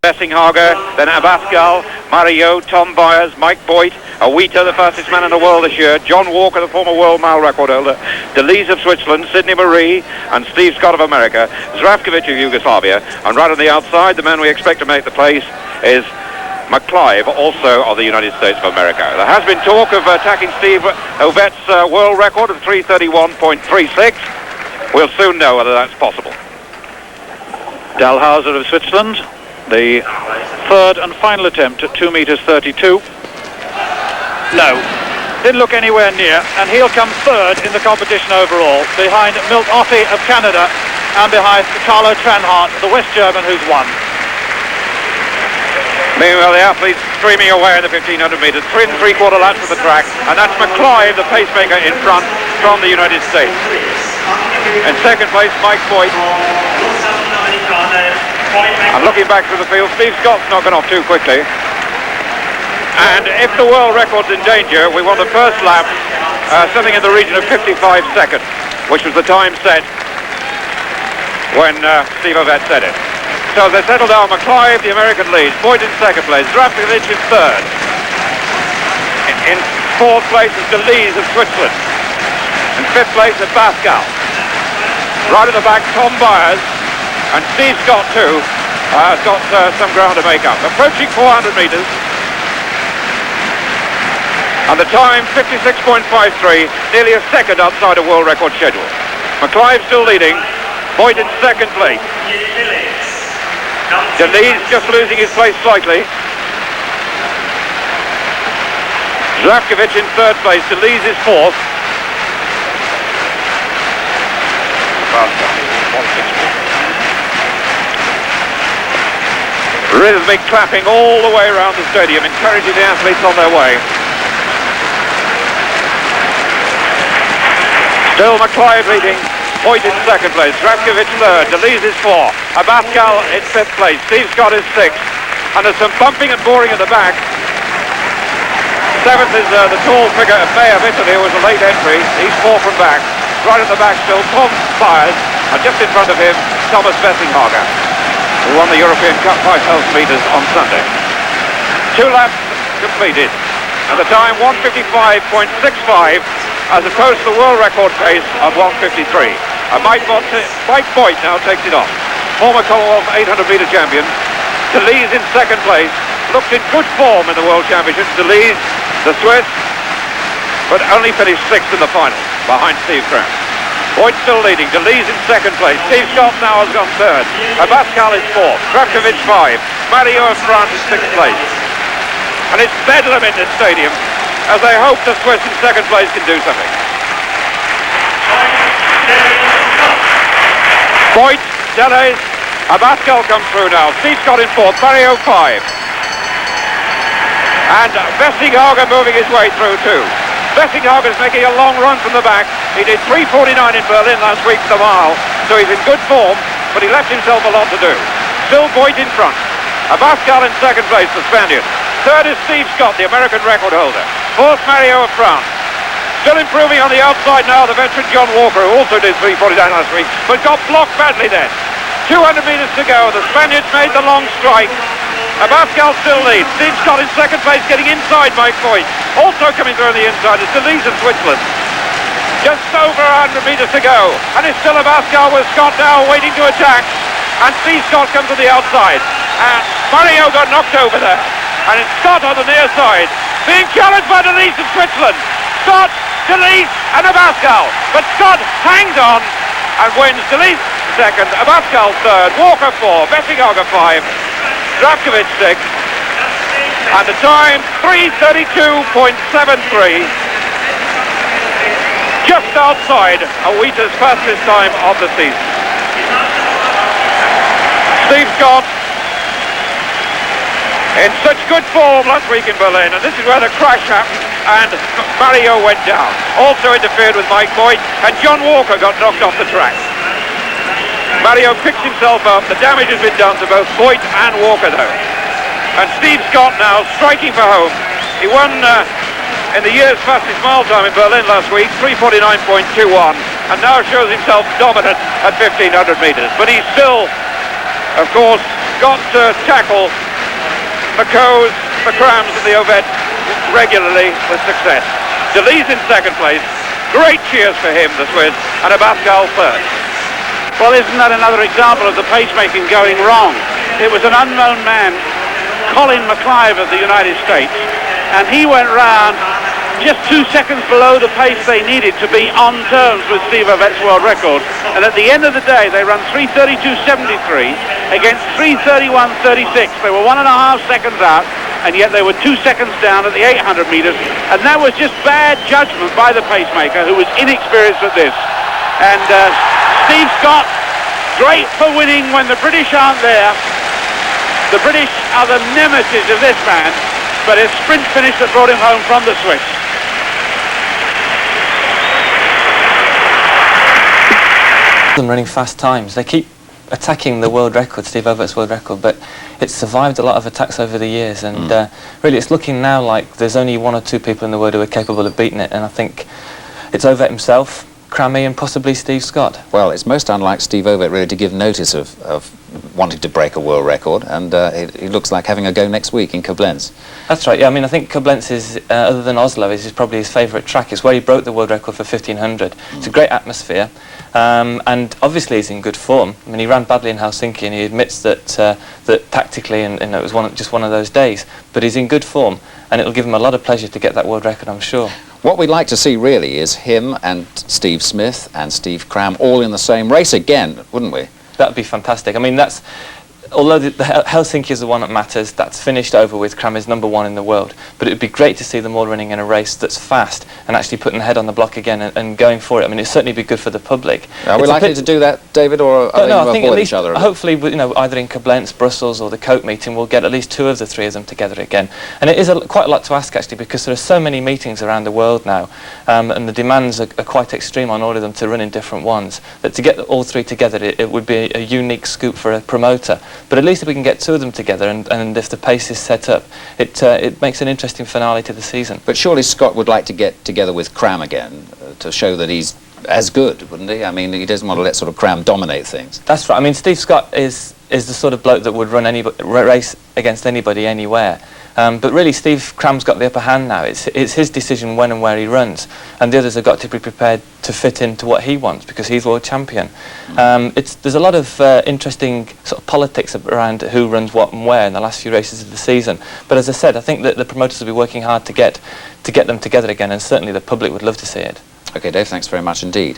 Bessinghager, then Abascal, Mario, Tom Byers, Mike Boyd, Awita, the fastest man in the world this year, John Walker, the former world mile record holder, DeLise of Switzerland, Sidney Marie, and Steve Scott of America, Zdravkovic of Yugoslavia, and right on the outside, the man we expect to make the place is McClive, also of the United States of America. There has been talk of attacking Steve Ovet's world record of 3:31.36. We'll soon know whether that's possible. Dalhouser of Switzerland, the third and final attempt at 2 meters 32. No, didn't look anywhere near, and he'll come third in the competition overall, behind Milt Otte of Canada and behind Carlo Tranhart, the West German, who's won. Meanwhile, the athletes streaming away in the 1500 metres, 3 3/4 laps of the track, and that's McClive, the pacemaker, in front from the United States. In second place, Mike Boyd. And looking back through the field, Steve Scott's not gone off too quickly. And if the world record's in danger, we want the first lap something in the region of 55 seconds, which was the time set when Steve Ovet said it. So they settle down. McClive, the American lead. Boyd in second place. Zdravkovic in third. In fourth place is DeLise of Switzerland. In fifth place is Abascal. Right at the back, Tom Byers. And Steve Scott too has got some ground to make up. Approaching 400 metres. And the time 56.53, nearly a second outside a world record schedule. McClive still leading. Boyd in second place. DeLise just losing his place slightly. Zdravkovic in third place. DeLise is fourth. Rhythmic clapping all the way around the stadium, encouraging the athletes on their way. Still McClive leading. Boyd in second place. Zdravkovic third. DeLise is fourth. Abascal in fifth place. Steve Scott is sixth. And there's some bumping and boring at the back. Seventh is the tall figure of May of Italy, who was a late entry. He's four from back. Right at the back still, Tom Byers. And just in front of him, Thomas Bessinghager, who won the European Cup 5,000 metres on Sunday. 2 laps completed. And the time 1:55.65 as opposed to the world record pace of 1:53. And Mike Boyd now takes it off. Former Commonwealth 800 metre champion. DeLise in second place. Looks in good form in the World Championships. DeLise, the Swiss, but only finished sixth in the final behind Steve Cram. Boyd still leading. DeLise in second place. Steve Scott now has gone third. Abascal is fourth. Zdravkovic 5. Mario of France is sixth place. And it's bedlam in this stadium as they hope the Swiss in second place can do something. Boyd, DeLise, Abascal comes through now. Steve Scott in fourth. Mario 5. And Bessinghager moving his way through too. Bessinghager's making a long run from the back. He did 3:49 in Berlin last week for the mile, so he's in good form, but he left himself a lot to do. Still Boyd in front. Abascal in second place, the Spaniard. Third is Steve Scott, the American record holder. Fourth, Mario of France. Still improving on the outside now, the veteran John Walker, who also did 3:49 last week, but got blocked badly then. 200 metres to go. The Spaniards made the long strike. Abascal still leads. Steve Scott in second place, getting inside Mike Boyd. Also coming through on the inside is DeLise of Switzerland. Just over 100 metres to go. And it's still Abascal with Scott now waiting to attack. And Steve Scott comes on the outside. And Mario got knocked over there. And it's Scott on the near side, being challenged by DeLise of Switzerland. Scott, DeLise and Abascal. But Scott hangs on and wins. DeLise second, Abascal third, Walker 4, Bessinghager 5, Zdravkovic 6, and the time 3:32.73, just outside Awita's fastest time of the season. Steve Scott in such good form last week in Berlin, and this is where the crash happened and Mario went down. Also interfered with Mike Boyd, and John Walker got knocked off the track. Mario picks himself up. The damage has been done to both Boyd and Walker though. And Steve Scott now striking for home. He won in the year's fastest mile time in Berlin last week, 3:49.21, and now shows himself dominant at 1500 metres. But he's still, of course, got to tackle the Coes, the Crams and the Ovets regularly with success. Delise in second place. Great cheers for him, the Swiss, and Abascal third. Well, isn't that another example of the pacemaking going wrong? It was an unknown man, Colin McClive of the United States, and he went round just 2 seconds below the pace they needed to be on terms with Steve Ovet's world record. And at the end of the day, they run 3:32.73 against 3:31.36. They were 1.5 seconds out, and yet they were 2 seconds down at the 800 metres. And that was just bad judgment by the pacemaker, who was inexperienced at this. And Steve Scott, great for winning when the British aren't there. The British are the nemesis of this man, but a sprint finish that brought him home from the Swiss. Running fast times. They keep attacking the world record, Steve Ovet's world record, but it's survived a lot of attacks over the years, and really it's looking now like there's only 1 or 2 people in the world who are capable of beating it, and I think it's Ovet himself, Crammy, and possibly Steve Scott. Well, it's most unlike Steve Ovet really to give notice of wanting to break a world record, and it looks like having a go next week in Koblenz. That's right, yeah. I mean, I think Koblenz is, other than Oslo, is probably his favourite track. It's where he broke the world record for 1500. It's a great atmosphere, and obviously he's in good form. I mean, he ran badly in Helsinki, and he admits that that tactically, and it was just one of those days. But he's in good form, and it'll give him a lot of pleasure to get that world record, I'm sure. What we'd like to see really is him and Steve Smith and Steve Cram all in the same race again, wouldn't we? That would be fantastic. I mean, that's, although the Helsinki is the one that matters, that's finished over with. Cram is #1 in the world. But it would be great to see them all running in a race that's fast and actually putting the head on the block again and going for it. I mean, it'd certainly be good for the public. Are we likely to do that, David, or are they no, going I think to at avoid least, each other? hopefully, you know, either in Koblenz, Brussels, or the Cope meeting, we'll get at least 2 of the 3 of them together again. And it is quite a lot to ask, actually, because there are so many meetings around the world now, and the demands are quite extreme on all of them to run in different ones. That to get all 3 together, it would be a unique scoop for a promoter. But at least if we can get 2 of them together, and if the pace is set up, it makes an interesting finale to the season. But surely Scott would like to get together with Cram again to show that he's as good, wouldn't he? I mean, he doesn't want to let sort of Cram dominate things. That's right. I mean, Steve Scott is the sort of bloke that would run any race against anybody anywhere. But really, Steve Cram's got the upper hand now. It's his decision when and where he runs, and the others have got to be prepared to fit into what he wants because he's world champion. There's a lot of interesting sort of politics around who runs what and where in the last few races of the season. But as I said, I think that the promoters will be working hard to get them together again, and certainly the public would love to see it. Okay, Dave, thanks very much indeed.